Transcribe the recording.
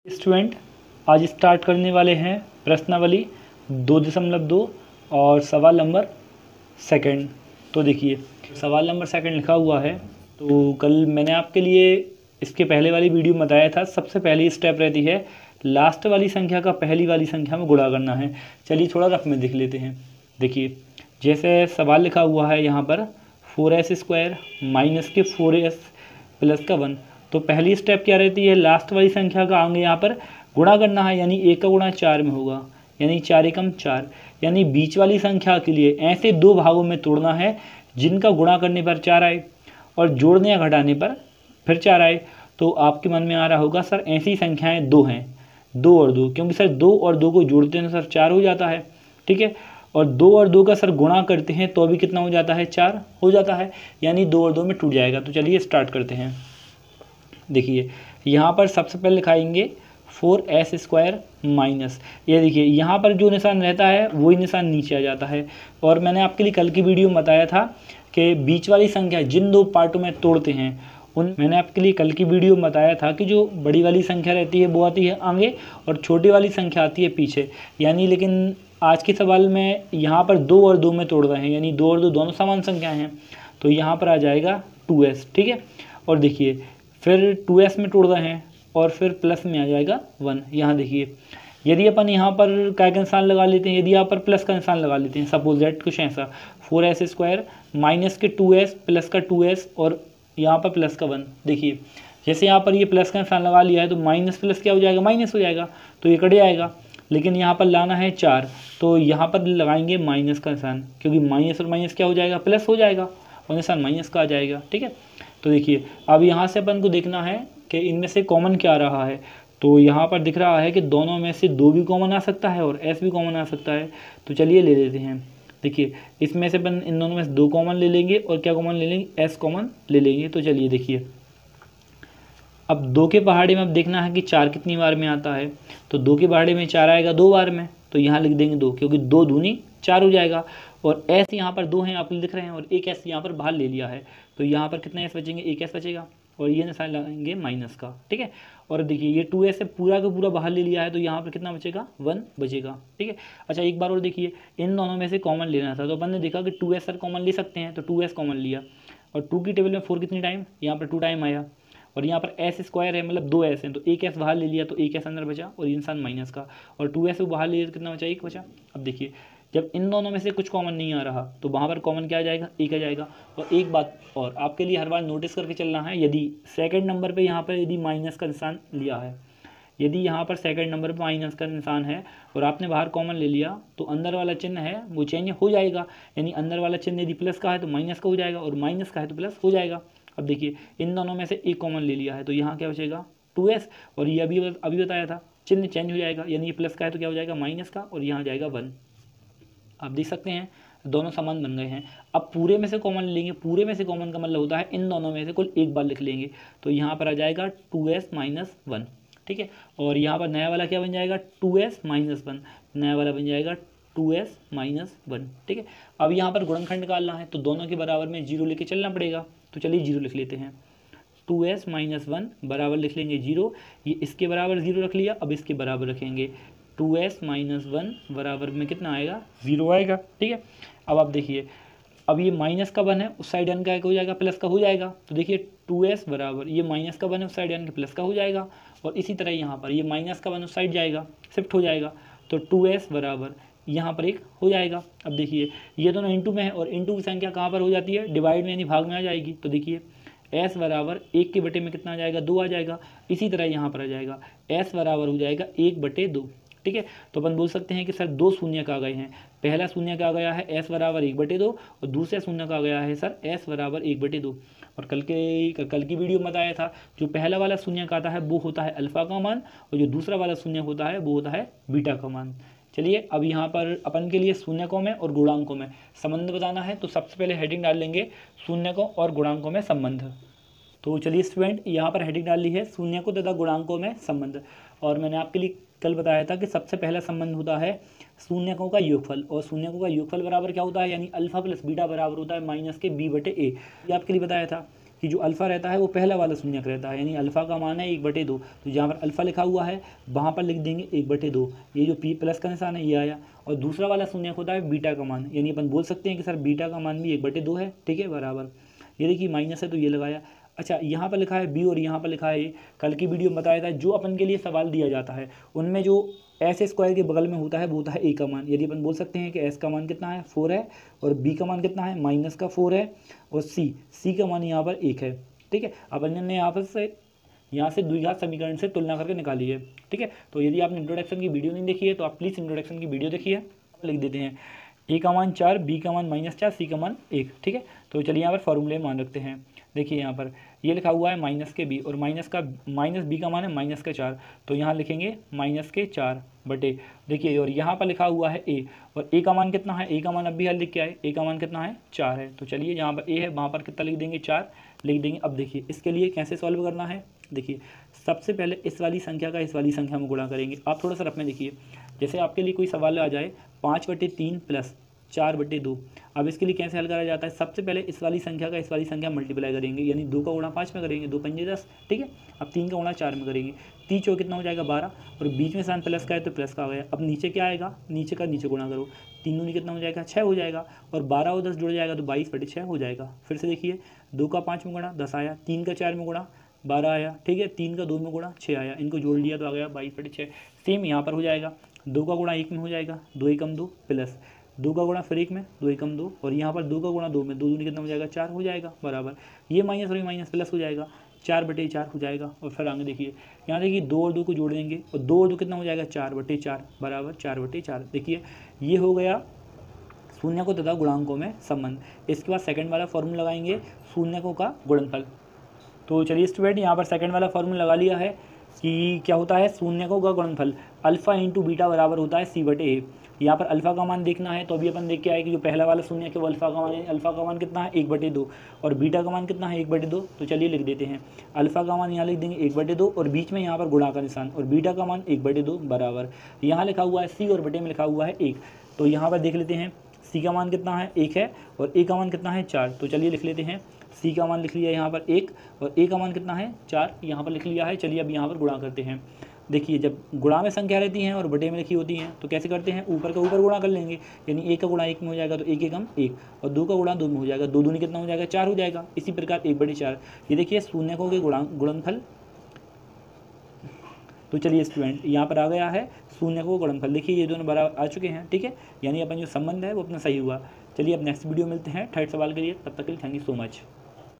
Student आज start करने वाले हैं प्रश्नावली 2.2 और सवाल नंबर सेकंड। तो देखिए सवाल नंबर सेकंड लिखा हुआ है। तो कल मैंने आपके लिए इसके पहले वाली वीडियो में बताया था, सबसे पहली स्टेप रहती है लास्ट वाली संख्या का पहली वाली संख्या में गुणा करना है। चलिए थोड़ा रफ में देख लेते हैं। देखिए जैसे सवाल लिखा हुआ है यहाँ पर 4s² माइनस के 4s प्लस का 1। तो पहली स्टेप क्या रहती है, लास्ट वाली संख्या का आगे यहाँ पर गुणा करना है, यानी 1 का गुणा 4 में होगा, यानी 4 एकम 4। यानी बीच वाली संख्या के लिए ऐसे दो भागों में तोड़ना है जिनका गुणा करने पर 4 आए और जोड़ने या घटाने पर फिर 4 आए। तो आपके मन में आ रहा होगा सर ऐसी संख्याएं दो हैं, 2 और 2, क्योंकि सर 2 और 2 को जोड़ते हैं तो सर 4 हो जाता है, ठीक है। और 2 और 2 का सर गुणा करते हैं तो भी कितना हो जाता है, 4 हो जाता है, यानी 2 और 2 में टूट जाएगा। तो चलिए स्टार्ट करते हैं। देखिए यहाँ पर सबसे पहले लिखाएंगे 4s² माइनस, ये देखिए यहाँ पर जो निशान रहता है वही निशान नीचे आ जाता है। और मैंने आपके लिए कल की वीडियो में बताया था कि बीच वाली संख्या जिन दो पार्टों में तोड़ते हैं मैंने आपके लिए कल की वीडियो में बताया था कि जो बड़ी वाली संख्या रहती है वो आती है आगे और छोटी वाली संख्या आती है पीछे। यानी लेकिन आज के सवाल में यहाँ पर 2 और 2 में तोड़ रहे हैं, यानी 2 और 2 दोनों समान संख्याएं हैं, तो यहाँ पर आ जाएगा 2s, ठीक है। और देखिए फिर 2s में तोड़ रहे हैं और फिर प्लस में आ जाएगा 1। यहाँ देखिए यदि अपन यहाँ पर क्या का निशान लगा लेते हैं, यदि यहाँ पर प्लस का निशान लगा लेते हैं, सपोज दैट कुछ ऐसा 4s² माइनस के 2s प्लस का 2s और यहाँ पर प्लस का 1। देखिए जैसे यहाँ पर ये प्लस का निशान लगा लिया है तो माइनस प्लस क्या हो जाएगा, माइनस हो जाएगा, तो ये कट जाएगा। लेकिन यहाँ पर लाना है 4, तो यहाँ पर लगाएंगे माइनस का निशान, क्योंकि माइनस और माइनस क्या हो जाएगा, प्लस हो जाएगा और निशान माइनस का आ जाएगा, ठीक है। तो देखिए अब यहाँ से अपन को देखना है कि इनमें से कॉमन क्या आ रहा है। तो यहाँ पर दिख रहा है कि दोनों में से 2 भी कॉमन आ सकता है और s भी कॉमन आ सकता है। तो चलिए ले लेते हैं। देखिए इसमें से अपन इन दोनों में से 2 कॉमन ले लेंगे और क्या कॉमन ले लेंगे, s कॉमन ले लेंगे। तो चलिए देखिए अब 2 के पहाड़े में अब देखना है कि 4 कितनी बार में आता है। तो 2 के पहाड़े में 4 आएगा 2 बार में, तो यहाँ लिख देंगे 2, क्योंकि 2 दूनी 4 हो जाएगा। और s यहाँ पर 2 हैं आप लिख रहे हैं और एक s यहाँ पर बाहर ले लिया है, तो यहाँ पर कितने s बचेंगे, एक s बचेगा और ये निशान लगाएंगे माइनस का, ठीक है। और देखिए ये 2s से पूरा का पूरा बाहर ले लिया है, तो यहाँ पर कितना बचेगा, 1 बचेगा, ठीक है। अच्छा एक बार और देखिए, इन दोनों में से कॉमन लेना था तो अपन ने देखा कि 2s सर कॉमन ले सकते हैं, तो 2s कॉमन लिया और 2 की टेबल में 4 कितनी टाइम, यहाँ पर 2 टाइम आया और यहाँ पर s² है, मतलब 2s हैं, तो एक s बाहर ले लिया तो एक s अंदर बचा और ये निशान माइनस का, और 2s बाहर ले लिया तो कितना बचा, 1 बचा। अब देखिए जब इन दोनों में से कुछ कॉमन नहीं आ रहा तो वहाँ पर कॉमन क्या आ जाएगा, 1 आ जाएगा। और एक बात और आपके लिए हर बार नोटिस करके चलना है, यदि सेकंड नंबर पे यहाँ पर यदि माइनस का निशान लिया है, यदि यहाँ पर सेकंड नंबर पर माइनस का निशान है और आपने बाहर कॉमन ले लिया तो अंदर वाला चिन्ह है वो चेंज हो जाएगा। यानी अंदर वाला चिन्ह यदि प्लस का है तो माइनस का हो जाएगा और माइनस का है तो प्लस हो जाएगा। अब देखिए इन दोनों में से एक कॉमन ले लिया है तो यहाँ क्या बचेगा, 2s, और ये अभी बताया था चिन्ह चेंज हो जाएगा, यानी ये प्लस का है तो क्या हो जाएगा, माइनस का, और यहाँ जाएगा 1। आप देख सकते हैं दोनों समान बन गए हैं। अब पूरे में से कॉमन लेंगे, पूरे में से कॉमन का मतलब होता है इन दोनों में से कुल एक बार लिख लेंगे, तो यहाँ पर आ जाएगा 2s माइनस 1, ठीक है। और यहाँ पर नया वाला क्या बन जाएगा, 2s माइनस 1, नया वाला बन जाएगा 2s माइनस 1, ठीक है। अब यहाँ पर गुणनखंड निकालना है तो दोनों के बराबर में 0 लेके चलना पड़ेगा, तो चलिए 0 लिख लेते हैं। 2s माइनस 1 बराबर लिख लेंगे 0, ये इसके बराबर 0 रख लिया, अब इसके बराबर रखेंगे 2s माइनस 1 बराबर में कितना आएगा, 0 आएगा, ठीक है। अब आप देखिए अब ये माइनस का 1 है, उस साइड n का हो जाएगा, प्लस का हो जाएगा, तो देखिए 2s बराबर ये माइनस का 1 है, उस साइड n के प्लस का हो जाएगा, और इसी तरह यहाँ पर ये माइनस का 1 उस साइड जाएगा, शिफ्ट हो जाएगा, तो 2s बराबर यहाँ पर 1 हो जाएगा। अब देखिए ये दोनों इंटू में है और इंटू की संख्या कहाँ पर हो जाती है, डिवाइड में यानी भाग में आ जाएगी, तो देखिए s बराबर 1 के बटे में कितना आ जाएगा, 2 आ जाएगा। इसी तरह यहाँ पर आ जाएगा s बराबर हो जाएगा 1/2, ठीक है। तो अपन बोल सकते हैं कि सर 2 शून्य आ गए हैं, पहला शून्य आ गया है s बराबर 1/2 और दूसरा शून्य आ गया है सर s बराबर 1/2। और कल की वीडियो में बताया था जो पहला वाला शून्य आता है वो होता है अल्फा का मान और जो दूसरा वाला शून्य होता है वो होता है बीटा का मान। चलिए अब यहाँ पर अपन के लिए शून्यकों में और गुणांकों में संबंध बताना है, तो सबसे पहले हेडिंग डाल लेंगे शून्यकों और गुणांकों में संबंध। तो चलिए स्टूडेंट यहाँ पर हेडिंग डाल ली है शून्यकों तथा गुणांकों में संबंध। और मैंने आपके लिए कल बताया था कि सबसे पहला संबंध होता है शून्यकों का योगफल, और शून्यकों का योगफल बराबर क्या होता है, यानी अल्फा प्लस बीटा बराबर होता है माइनस के b/a। ये आपके लिए बताया था। कि जो अल्फ़ा रहता है वो पहला वाला शून्यक रहता है, यानी अल्फ़ा का मान है 1/2। तो जहाँ पर अल्फ़ा लिखा हुआ है वहाँ पर लिख देंगे 1/2। ये जो पी प्लस का निशान है ये आया। और दूसरा वाला शून्यक होता है बीटा का मान, यानी अपन बोल सकते हैं कि सर बीटा का मान भी 1/2 है, ठीक है, बराबर। ये देखिए माइनस है तो ये लगाया। अच्छा, यहाँ पर लिखा है बी और यहाँ पर लिखा है ए। कल की वीडियो में बताया था जो अपन के लिए सवाल दिया जाता है उनमें जो एस स्क्वायर के बगल में होता है वो होता है ए का मान। यदि अपन बोल सकते हैं कि एस का मान कितना है 4 है, और बी का मान कितना है -4 है, और सी का मान यहाँ पर 1 है, ठीक है। अपन ने यहाँ से द्विघात समीकरण से तुलना करके निकाली है, ठीक है। तो यदि आपने इंट्रोडक्शन की वीडियो नहीं देखी है तो आप प्लीज़ इंट्रोडक्शन की वीडियो देखिए। लिख देते हैं ए का मान 4, बी का मान -4, सी का मान 1, ठीक है। तो चलिए यहाँ पर फॉर्मूले मान रखते हैं। देखिए यहाँ पर ये लिखा हुआ है माइनस के बी, और माइनस बी का मान है -4, तो यहाँ लिखेंगे -4 बटे, देखिए, और यहाँ पर लिखा हुआ है ए, और ए का मान कितना है, ए का मान अभी हल लिख के आए, ए का मान कितना है 4 है। तो चलिए जहाँ पर ए है वहाँ पर कितना लिख देंगे 4 लिख देंगे। अब देखिए इसके लिए कैसे सॉल्व करना है। देखिए सबसे पहले इस वाली संख्या का इस वाली संख्या में गुणा करेंगे। आप थोड़ा सा रफ में देखिए, जैसे आपके लिए कोई सवाल आ जाए 5/3 प्लस 4/2। अब इसके लिए कैसे हल करा जाता है, सबसे पहले इस वाली संख्या का इस वाली संख्या मल्टीप्लाई करेंगे, यानी 2 का गुणा 5 में करेंगे, 2 पंजे 10, ठीक है। अब 3 का गुणा 4 में करेंगे, 3 चौक कितना हो जाएगा 12, और बीच में साइन प्लस का है तो प्लस का आ गया। अब नीचे क्या आएगा, नीचे का नीचे गुणा करो, 3 दूनी कितना हो जाएगा 6 हो जाएगा, और 12 और 10 जुड़ जाएगा तो 22/6 हो जाएगा। फिर से देखिए 2 का 5 में गुणा 10 आया, 3 का 4 में गुणा 12 आया, ठीक है, 3 का 2 में गुणा 6 आया, इनको जोड़ लिया तो आ गया 22/6। सेम यहाँ पर हो जाएगा, 2 का गुणा 1 में हो जाएगा, 2 एकम 2 प्लस 2 का गुणा फिर 1 में, 2 एकम 2, और यहाँ पर 2 का गुणा 2 में, 2 दूनी कितना हो जाएगा 4 हो जाएगा, बराबर। ये माइनस और ये माइनस प्लस हो जाएगा, 4/4 हो जाएगा। और फिर आगे देखिए यहाँ देखिए 2 और 2 को जोड़ देंगे, और 2 और 2 कितना हो जाएगा 4/4 बराबर 4/4। देखिए ये हो गया शून्यकों तथा गुणांकों में संबंध। इसके बाद सेकंड वाला फॉर्मूला लगाएंगे शून्यकों का गुणनफल। तो चलिए स्टूडेंट यहाँ पर सेकंड वाला फॉर्मूला लगा लिया है कि क्या होता है शून्यकों का गुणनफल अल्फा इंटू बीटा बराबर होता है c/a। यहाँ पर अल्फा का मान देखना है तो अभी अपन देख के आए कि जो पहला वाला शून्य है वो अल्फा का मान है, अल्फा का मान कितना है 1/2, और बीटा का मान कितना है 1/2। तो चलिए लिख देते हैं, अल्फा का मान यहाँ लिख देंगे 1/2, और बीच में यहाँ पर गुणा का निशान, और बीटा का मान 1/2 बराबर। यहाँ लिखा हुआ है c और बटे में लिखा हुआ है 1। तो यहाँ पर देख लेते हैं c का मान कितना है 1 है, और a का मान कितना है 4। तो चलिए लिख लेते हैं, c का मान लिख लिया यहाँ पर 1, और a का मान कितना है 4 यहाँ पर लिख लिया है। चलिए अब यहाँ पर गुणा करते हैं। देखिए जब गुणा में संख्या रहती हैं और बटे में लिखी होती हैं तो कैसे करते हैं, ऊपर का ऊपर गुणा कर लेंगे, यानी 1 का गुणा 1 में हो जाएगा तो 1 एकम 1, और 2 का गुणा 2 में हो जाएगा, 2 दूनी कितना हो जाएगा 4 हो जाएगा। इसी प्रकार 1/4। ये देखिए शून्यकों के गुणनफल। तो चलिए स्टूडेंट यहाँ पर आ गया है शून्यकों का गुणनफल। देखिए ये दोनों बराबर आ चुके हैं, ठीक है, यानी अपन जो संबंध है वो अपना सही हुआ। चलिए अब नेक्स्ट वीडियो मिलते हैं थर्ड सवाल के लिए, तब तक के लिए थैंक यू सो मच।